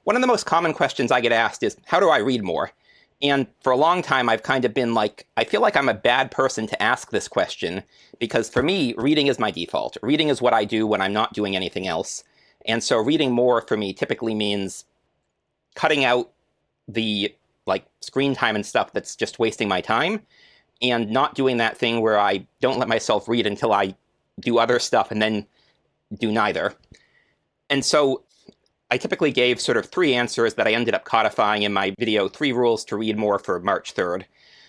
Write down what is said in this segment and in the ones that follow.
One of the most common questions I get asked is, how do I read more? And for a long time, I've kind of been like, I feel like I'm a bad person to ask this question because for me, reading is my default. Reading is what I do when I'm not doing anything else. And so reading more for me typically means cutting out the like screen time and stuff that's just wasting my time and not doing that thing where I don't let myself read until I do other stuff and then do neither. And so I typically gave sort of three answers that I ended up codifying in my video, 3 Rules to Read More for March 3rd,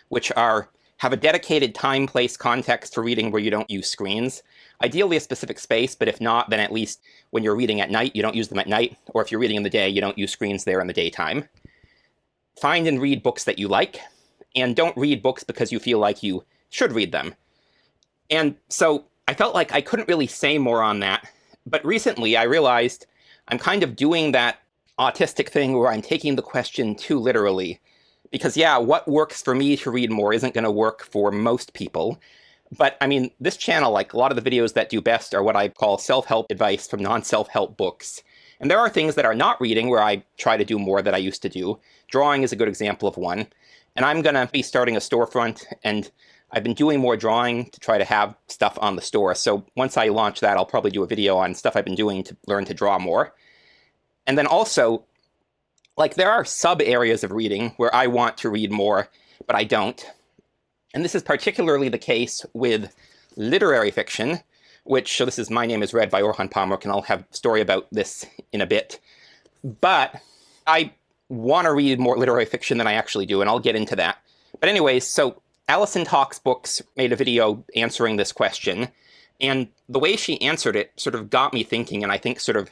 which are have a dedicated time, place, context for reading where you don't use screens. Ideally a specific space, but if not, then at least when you're reading at night, you don't use them at night, or if you're reading in the day, you don't use screens there in the daytime. Find and read books that you like, and don't read books because you feel like you should read them. And so I felt like I couldn't really say more on that, but recently I realized I'm kind of doing that autistic thing where I'm taking the question too literally. Because yeah, what works for me to read more isn't going to work for most people. But I mean, this channel, like a lot of the videos that do best are what I call self-help advice from non-self-help books. And there are things that are not reading where I try to do more that I used to do. Drawing is a good example of one. And I'm going to be starting a storefront, and I've been doing more drawing to try to have stuff on the store. So once I launch that, I'll probably do a video on stuff I've been doing to learn to draw more. And then also, like there are sub-areas of reading where I want to read more, but I don't. And this is particularly the case with literary fiction, which, so this is My Name is Red by Orhan Pamuk, and I'll have a story about this in a bit. But I want to read more literary fiction than I actually do, and I'll get into that. But anyways, so Allison Talks Books made a video answering this question, and the way she answered it sort of got me thinking, and I think sort of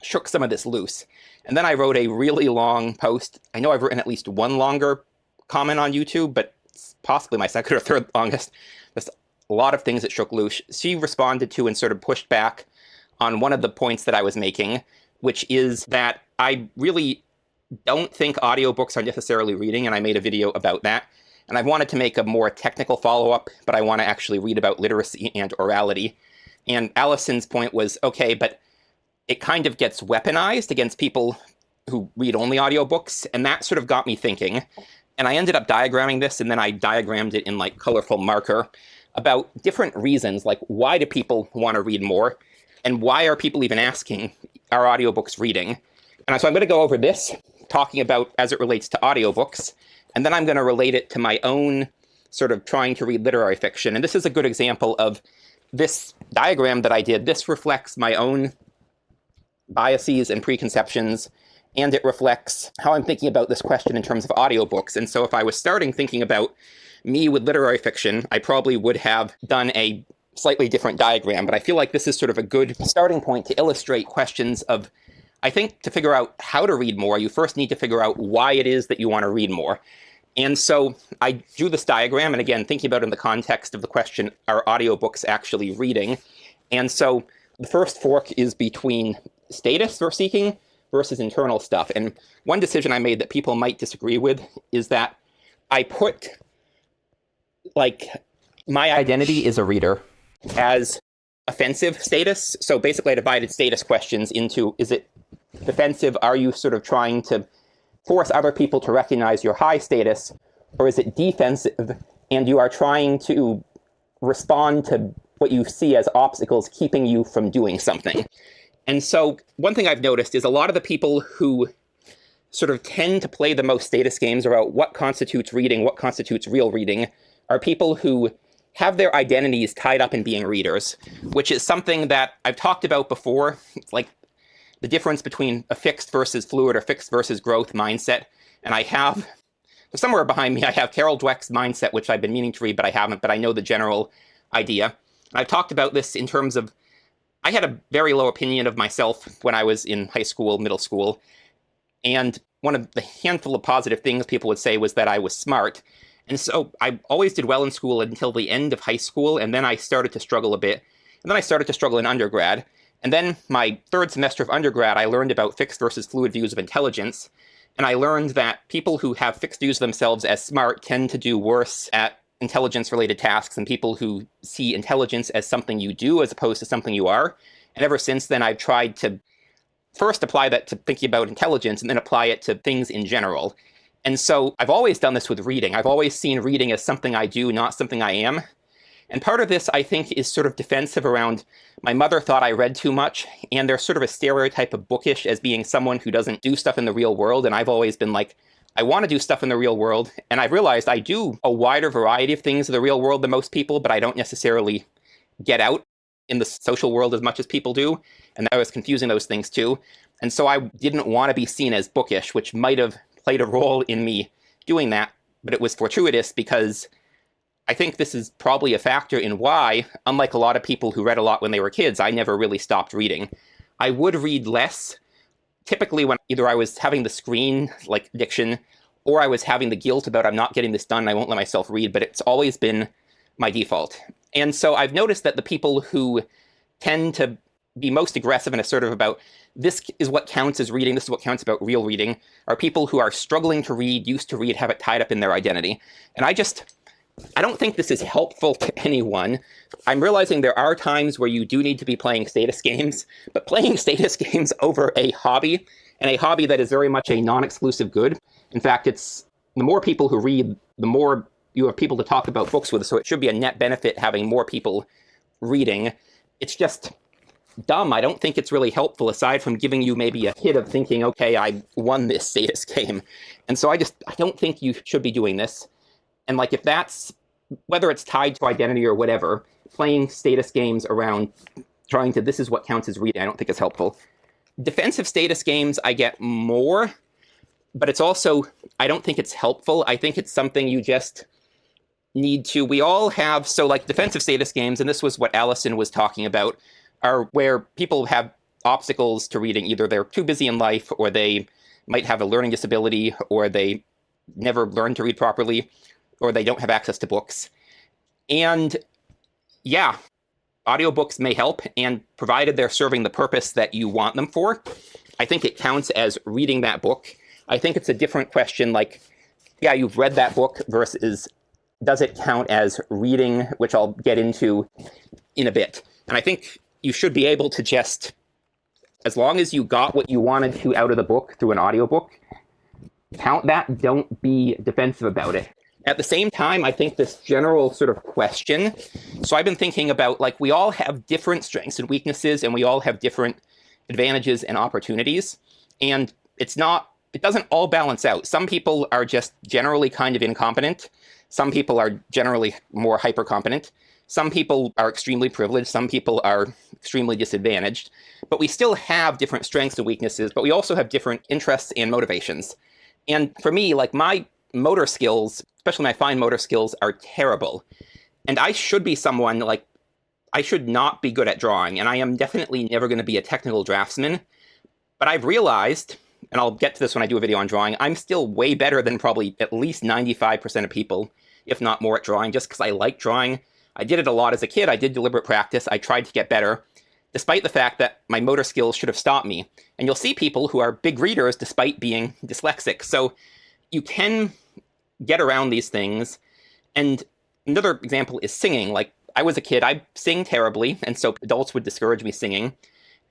shook some of this loose. And then I wrote a really long post. I know I've written at least one longer comment on YouTube, but it's possibly my second or third longest. There's a lot of things that shook loose. She responded to and sort of pushed back on one of the points that I was making, which is that I really don't think audiobooks are necessarily reading, and I made a video about that. And I wanted to make a more technical follow-up, but I want to actually read about literacy and orality. And Allison's point was, okay, but it kind of gets weaponized against people who read only audiobooks, and that sort of got me thinking. And I ended up diagramming this, and then I diagrammed it in like colorful marker about different reasons, like why do people want to read more, and why are people even asking, are audiobooks reading? And so I'm going to go over this, talking about as it relates to audiobooks, and then I'm going to relate it to my own sort of trying to read literary fiction. And this is a good example of this diagram that I did. This reflects my own biases and preconceptions, and it reflects how I'm thinking about this question in terms of audiobooks. And so if I was starting thinking about me with literary fiction, I probably would have done a slightly different diagram, but I feel like this is sort of a good starting point to illustrate questions of, I think to figure out how to read more, you first need to figure out why it is that you want to read more. And so I drew this diagram, and again, thinking about it in the context of the question, are audiobooks actually reading? And so the first fork is between status we're seeking versus internal stuff. And one decision I made that people might disagree with is that I put, like, my identity is a reader as offensive status. So basically I divided status questions into, is it defensive? Are you sort of trying to force other people to recognize your high status? Or is it defensive and you are trying to respond to what you see as obstacles keeping you from doing something? And so one thing I've noticed is a lot of the people who sort of tend to play the most status games about what constitutes reading, what constitutes real reading, are people who have their identities tied up in being readers, which is something that I've talked about before. It's like the difference between a fixed versus fluid or fixed versus growth mindset. And I have, somewhere behind me, I have Carol Dweck's mindset, which I've been meaning to read, but I haven't, but I know the general idea. And I've talked about this in terms of, I had a very low opinion of myself when I was in high school, middle school. And one of the handful of positive things people would say was that I was smart. And so I always did well in school until the end of high school, and then I started to struggle a bit. And then I started to struggle in undergrad. And then my third semester of undergrad, I learned about fixed versus fluid views of intelligence. And I learned that people who have fixed views of themselves as smart tend to do worse at intelligence-related tasks than people who see intelligence as something you do as opposed to something you are. And ever since then, I've tried to first apply that to thinking about intelligence and then apply it to things in general. And so I've always done this with reading. I've always seen reading as something I do, not something I am. And part of this, I think, is sort of defensive around my mother thought I read too much, and there's sort of a stereotype of bookish as being someone who doesn't do stuff in the real world. And I've always been like, I want to do stuff in the real world. And I've realized I do a wider variety of things in the real world than most people, but I don't necessarily get out in the social world as much as people do. And I was confusing those things too. And so I didn't want to be seen as bookish, which might have played a role in me doing that. But it was fortuitous because I think this is probably a factor in why, unlike a lot of people who read a lot when they were kids, I never really stopped reading. I would read less, typically when either I was having the screen, like addiction, or I was having the guilt about I'm not getting this done, I won't let myself read, but it's always been my default. And so I've noticed that the people who tend to be most aggressive and assertive about this is what counts as reading, this is what counts about real reading, are people who are struggling to read, used to read, have it tied up in their identity. And I don't think this is helpful to anyone. I'm realizing there are times where you do need to be playing status games, but playing status games over a hobby, and a hobby that is very much a non-exclusive good. In fact, it's the more people who read, the more you have people to talk about books with, so it should be a net benefit having more people reading. It's just dumb. I don't think it's really helpful, aside from giving you maybe a hit of thinking, okay, I won this status game. And so I don't think you should be doing this. And like, if that's, whether it's tied to identity or whatever, playing status games around trying to, this is what counts as reading, I don't think is helpful. Defensive status games, I get more, but it's also, I don't think it's helpful. I think it's something you just need to, we all have, so like defensive status games, and this was what Allison was talking about, are where people have obstacles to reading. Either they're too busy in life, or they might have a learning disability, or they never learn to read properly, or they don't have access to books. And yeah, audiobooks may help, and provided they're serving the purpose that you want them for, I think it counts as reading that book. I think it's a different question, like, yeah, you've read that book versus does it count as reading, which I'll get into in a bit. And I think you should be able to just, as long as you got what you wanted to out of the book through an audiobook, count that, don't be defensive about it. At the same time, I think this general sort of question, so I've been thinking about, like, we all have different strengths and weaknesses, and we all have different advantages and opportunities, and it doesn't all balance out. Some people are just generally kind of incompetent. Some people are generally more hyper-competent. Some people are extremely privileged. Some people are extremely disadvantaged. But we still have different strengths and weaknesses, but we also have different interests and motivations. And for me, like, my motor skills, especially my fine motor skills, are terrible. And I should be someone, like, I should not be good at drawing, and I am definitely never going to be a technical draftsman. But I've realized, and I'll get to this when I do a video on drawing, I'm still way better than probably at least 95% of people, if not more, at drawing, just because I like drawing. I did it a lot as a kid. I did deliberate practice. I tried to get better, despite the fact that my motor skills should have stopped me. And you'll see people who are big readers despite being dyslexic. So you can get around these things. And another example is singing. Like, I was a kid, I sing terribly, and so adults would discourage me singing.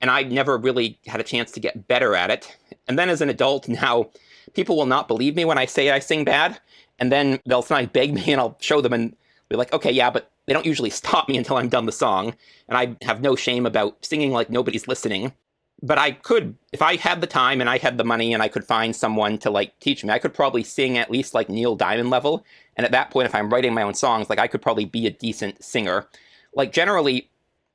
And I never really had a chance to get better at it. And then as an adult now, people will not believe me when I say I sing bad. And then they'll sometimes beg me, and I'll show them and be like, okay, yeah, but they don't usually stop me until I'm done the song. And I have no shame about singing like nobody's listening. But I could, if I had the time and I had the money and I could find someone to, like, teach me, I could probably sing at least like Neil Diamond level. And at that point, if I'm writing my own songs, like, I could probably be a decent singer. Like, generally,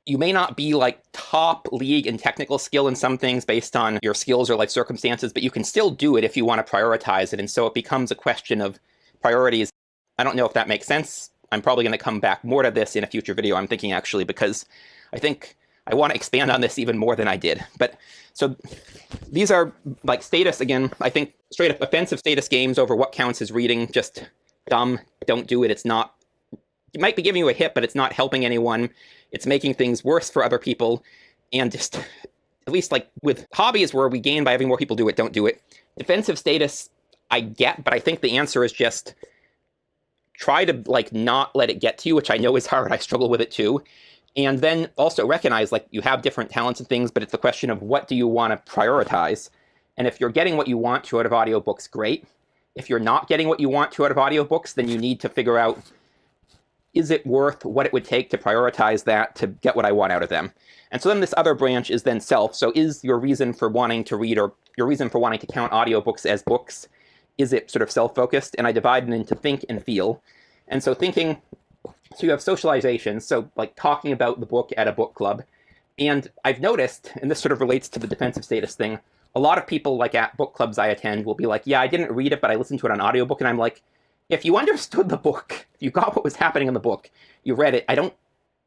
you may not be like top league in technical skill in some things based on your skills or life circumstances, but you can still do it if you want to prioritize it. And so it becomes a question of priorities. I don't know if that makes sense. I'm probably going to come back more to this in a future video, I'm thinking, actually, because I think I want to expand on this even more than I did. But so these are like status, again, I think straight up offensive status games over what counts as reading, just dumb, don't do it. It's not, it might be giving you a hit, but it's not helping anyone. It's making things worse for other people. And just, at least like with hobbies where we gain by having more people do it, don't do it. Defensive status, I get, but I think the answer is just try to, like, not let it get to you, which I know is hard. I struggle with it too. And then also recognize, like, you have different talents and things, but it's the question of what do you want to prioritize? And if you're getting what you want to out of audiobooks, great. If you're not getting what you want to out of audiobooks, then you need to figure out, is it worth what it would take to prioritize that to get what I want out of them? And so then this other branch is then self. So is your reason for wanting to read, or your reason for wanting to count audiobooks as books, is it sort of self-focused? And I divide it into think and feel. And so thinking, so you have socialization, so like talking about the book at a book club. And I've noticed, and this sort of relates to the defensive status thing, a lot of people, like at book clubs I attend, will be like, yeah, I didn't read it, but I listened to it on audiobook. And I'm like, if you understood the book, if you got what was happening in the book, you read it,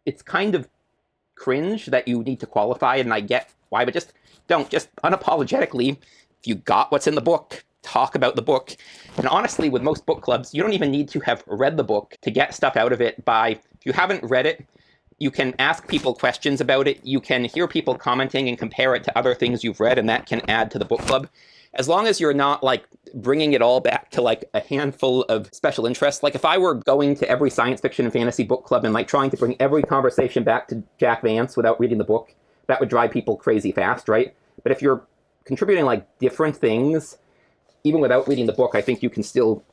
it's kind of cringe that you need to qualify, and I get why, but just unapologetically, if you got what's in the book, talk about the book. And honestly, with most book clubs, you don't even need to have read the book to get stuff out of it. If you haven't read it, you can ask people questions about it. You can hear people commenting and compare it to other things you've read, and that can add to the book club. As long as you're not like bringing it all back to like a handful of special interests. Like if I were going to every science fiction and fantasy book club and like trying to bring every conversation back to Jack Vance without reading the book, that would drive people crazy fast, right? But if you're contributing like different things, even without reading the book, I think you can still,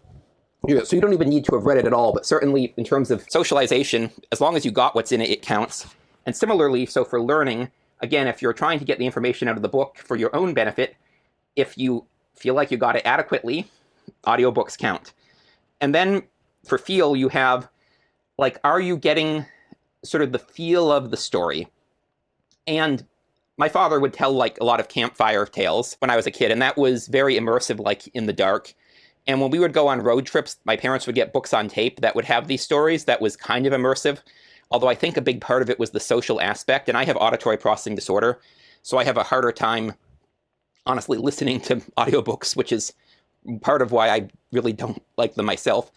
so you don't even need to have read it at all. But certainly in terms of socialization, as long as you got what's in it, it counts. And similarly, so for learning, again, if you're trying to get the information out of the book for your own benefit, if you feel like you got it adequately, audiobooks count. And then for feel, you have, like, are you getting sort of the feel of the story? And my father would tell, like, a lot of campfire tales when I was a kid, and that was very immersive, like, in the dark. And when we would go on road trips, my parents would get books on tape that would have these stories that was kind of immersive, although I think a big part of it was the social aspect. And I have auditory processing disorder, so I have a harder time honestly listening to audiobooks, which is part of why I really don't like them myself.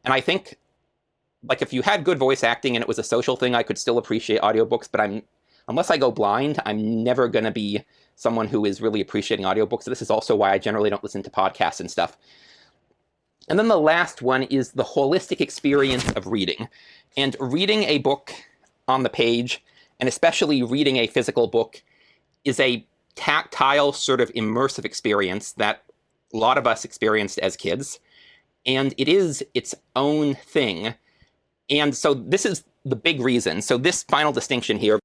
And I think, like, if you had good voice acting and it was a social thing, I could still appreciate audiobooks, but unless I go blind, I'm never going to be someone who is really appreciating audiobooks. So this is also why I generally don't listen to podcasts and stuff. And then the last one is the holistic experience of reading. And reading a book on the page, and especially reading a physical book, is a tactile sort of immersive experience that a lot of us experienced as kids. And it is its own thing. And so this is the big reason. So this final distinction here,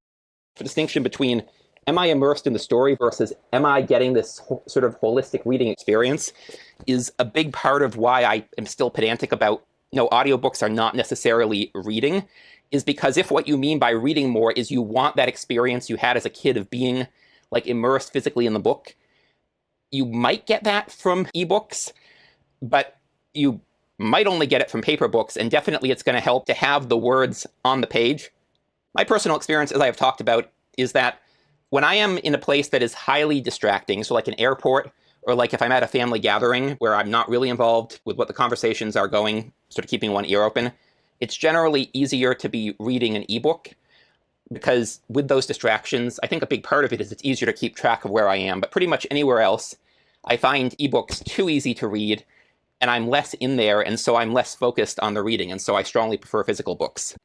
the distinction between am I immersed in the story versus am I getting this sort of holistic reading experience, is a big part of why I am still pedantic about, no, audiobooks are not necessarily reading, is because if what you mean by reading more is you want that experience you had as a kid of being like immersed physically in the book, you might get that from ebooks, but you might only get it from paper books, and definitely it's going to help to have the words on the page. My personal experience, as I have talked about, is that when I am in a place that is highly distracting, so like an airport, or like if I'm at a family gathering where I'm not really involved with what the conversations are going, sort of keeping one ear open, it's generally easier to be reading an ebook, because with those distractions, I think a big part of it is it's easier to keep track of where I am. But pretty much anywhere else, I find ebooks too easy to read, and I'm less in there, and so I'm less focused on the reading, and so I strongly prefer physical books.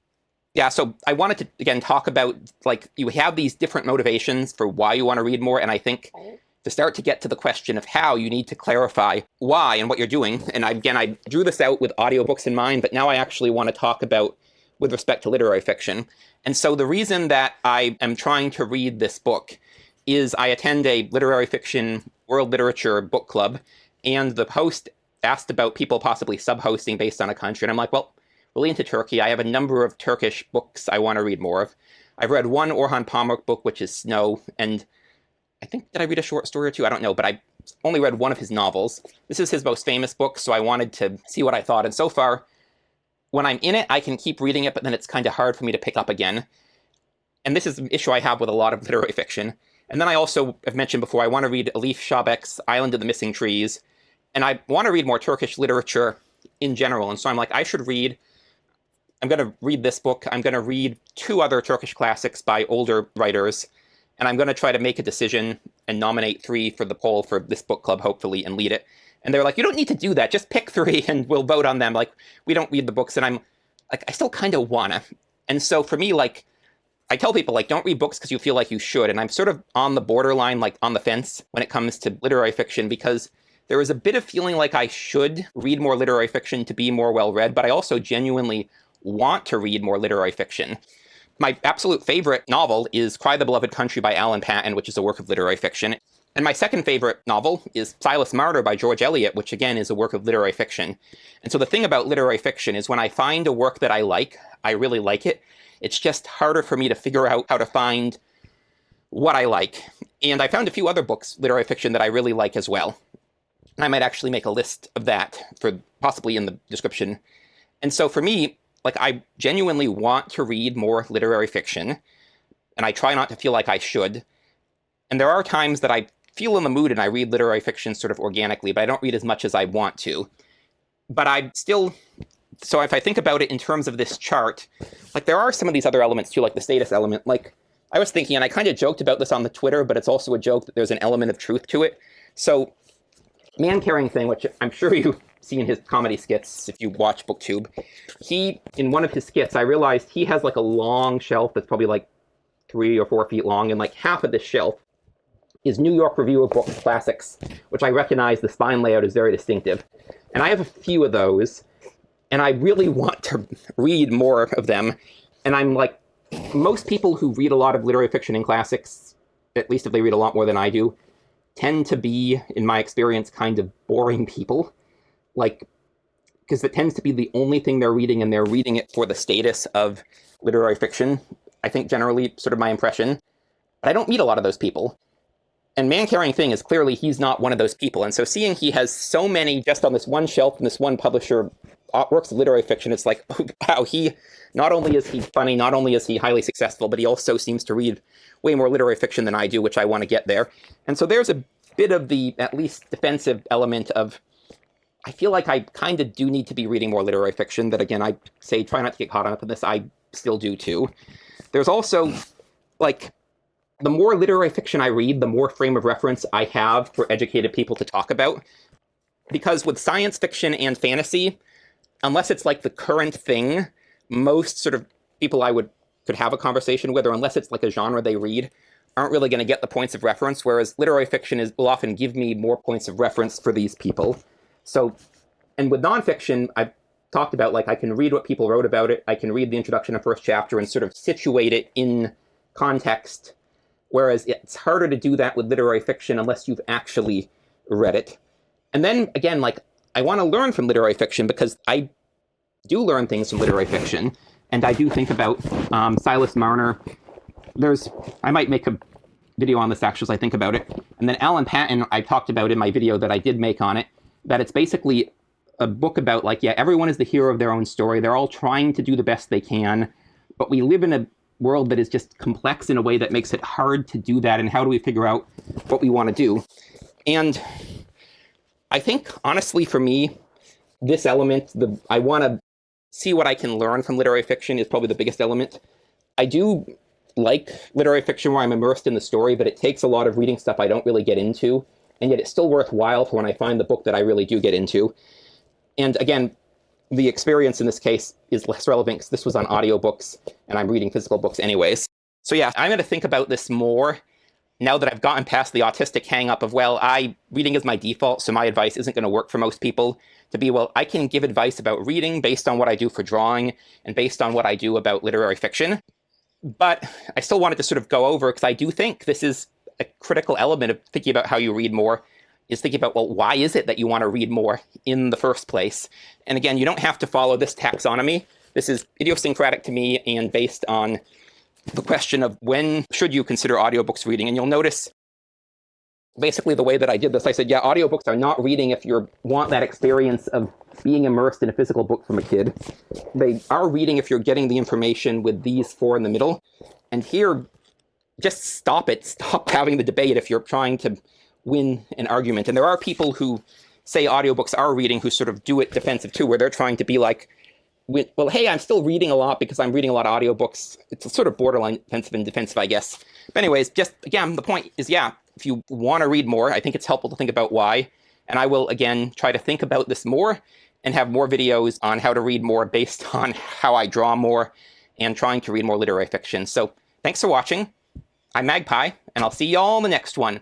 Yeah, so I wanted to, again, talk about, like, you have these different motivations for why you want to read more, and I think to start to get to the question of how, you need to clarify why and what you're doing. And I drew this out with audiobooks in mind, but now I actually want to talk about with respect to literary fiction. And so the reason that I am trying to read this book is I attend a literary fiction world literature book club, and the host asked about people possibly sub-hosting based on a country. And I'm like, well, really into Turkey. I have a number of Turkish books I want to read more of. I've read one Orhan Pamuk book, which is Snow, and I think, did I read a short story or two? I don't know, but I only read one of his novels. This is his most famous book, so I wanted to see what I thought. And so far, when I'm in it, I can keep reading it, but then it's kind of hard for me to pick up again. And this is an issue I have with a lot of literary fiction. And then I also have mentioned before, I want to read Elif Shafak's Island of the Missing Trees. And I want to read more Turkish literature in general. And so I'm like, I'm going to read this book. I'm going to read 2 other Turkish classics by older writers. And I'm going to try to make a decision and nominate 3 for the poll for this book club, hopefully, and lead it. And they're like, you don't need to do that. Just pick 3 and we'll vote on them. Like, we don't read the books. And I'm like, I still kind of wanna. And so for me, like, I tell people, like, don't read books because you feel like you should. And I'm sort of on the borderline, like on the fence when it comes to literary fiction, because there is a bit of feeling like I should read more literary fiction to be more well-read, but I also genuinely want to read more literary fiction. My absolute favorite novel is Cry the Beloved Country by Alan Paton, which is a work of literary fiction. And my second favorite novel is Silas Marner by George Eliot, which again is a work of literary fiction. And so the thing about literary fiction is when I find a work that I really like it. It's just harder for me to figure out how to find what I like. And I found a few other books, literary fiction, that I really like as well. And I might actually make a list of that for possibly in the description. And so for me, like, I genuinely want to read more literary fiction, and I try not to feel like I should. And there are times that I feel in the mood and I read literary fiction sort of organically, but I don't read as much as I want to. But I still, so if I think about it in terms of this chart, like, there are some of these other elements too, like the status element. Like, I was thinking, and I kind of joked about this on the Twitter, but it's also a joke that there's an element of truth to it. So Man-Carrying Thing, which I'm sure you see in his comedy skits if you watch BookTube, he, in one of his skits, I realized he has like a long shelf that's probably like 3 or 4 feet long, and like half of this shelf is New York Review of Books classics, which I recognize the spine layout is very distinctive. And I have a few of those, and I really want to read more of them. And I'm like, most people who read a lot of literary fiction and classics, at least if they read a lot more than I do, tend to be, in my experience, kind of boring people. Like, because it tends to be the only thing they're reading, and they're reading it for the status of literary fiction. I think generally sort of my impression. But I don't meet a lot of those people. And Man-Carrying Thing is clearly he's not one of those people. And so seeing he has so many just on this one shelf from this one publisher works of literary fiction, it's like, oh, wow, not only is he funny, not only is he highly successful, but he also seems to read way more literary fiction than I do, which I want to get there. And so there's a bit of the, at least, defensive element of, I feel like I kind of do need to be reading more literary fiction, that again, I say try not to get caught up in this, I still do too. There's also, like, the more literary fiction I read, the more frame of reference I have for educated people to talk about. Because with science fiction and fantasy, unless it's like the current thing, most sort of people I could have a conversation with, or unless it's like a genre they read, aren't really going to get the points of reference, whereas literary fiction will often give me more points of reference for these people. So, and with nonfiction, I've talked about, like, I can read what people wrote about it, I can read the introduction and first chapter and sort of situate it in context, whereas it's harder to do that with literary fiction unless you've actually read it. And then, again, like, I want to learn from literary fiction because I do learn things from literary fiction, and I do think about Silas Marner. I might make a video on this actually as I think about it. And then Alan Paton, I talked about in my video that I did make on it, that it's basically a book about, like, yeah, everyone is the hero of their own story. They're all trying to do the best they can, but we live in a world that is just complex in a way that makes it hard to do that, and how do we figure out what we want to do? And I think, honestly, for me, this element, I want to see what I can learn from literary fiction is probably the biggest element. I do like literary fiction where I'm immersed in the story, but it takes a lot of reading stuff I don't really get into, and yet it's still worthwhile for when I find the book that I really do get into. And again, the experience in this case is less relevant because this was on audiobooks, and I'm reading physical books anyways. So yeah, I'm going to think about this more now that I've gotten past the autistic hang-up of, well, reading is my default, so my advice isn't going to work for most people, to be, well, I can give advice about reading based on what I do for drawing and based on what I do about literary fiction. But I still wanted to sort of go over, because I do think this is a critical element of thinking about how you read more, is thinking about, well, why is it that you want to read more in the first place? And again, you don't have to follow this taxonomy. This is idiosyncratic to me and based on the question of when should you consider audiobooks reading. And you'll notice basically the way that I did this, I said, yeah, audiobooks are not reading if you want that experience of being immersed in a physical book from a kid. They are reading if you're getting the information with these 4 in the middle. And here, just stop it. Stop having the debate if you're trying to win an argument. And there are people who say audiobooks are reading who sort of do it defensive too, where they're trying to be like, well, hey, I'm still reading a lot because I'm reading a lot of audiobooks. It's a sort of borderline offensive and defensive, I guess. But anyways, just again, the point is, yeah, if you want to read more, I think it's helpful to think about why. And I will, again, try to think about this more and have more videos on how to read more based on how I draw more and trying to read more literary fiction. So Thanks for watching. I'm Magpie, and I'll see y'all in the next one.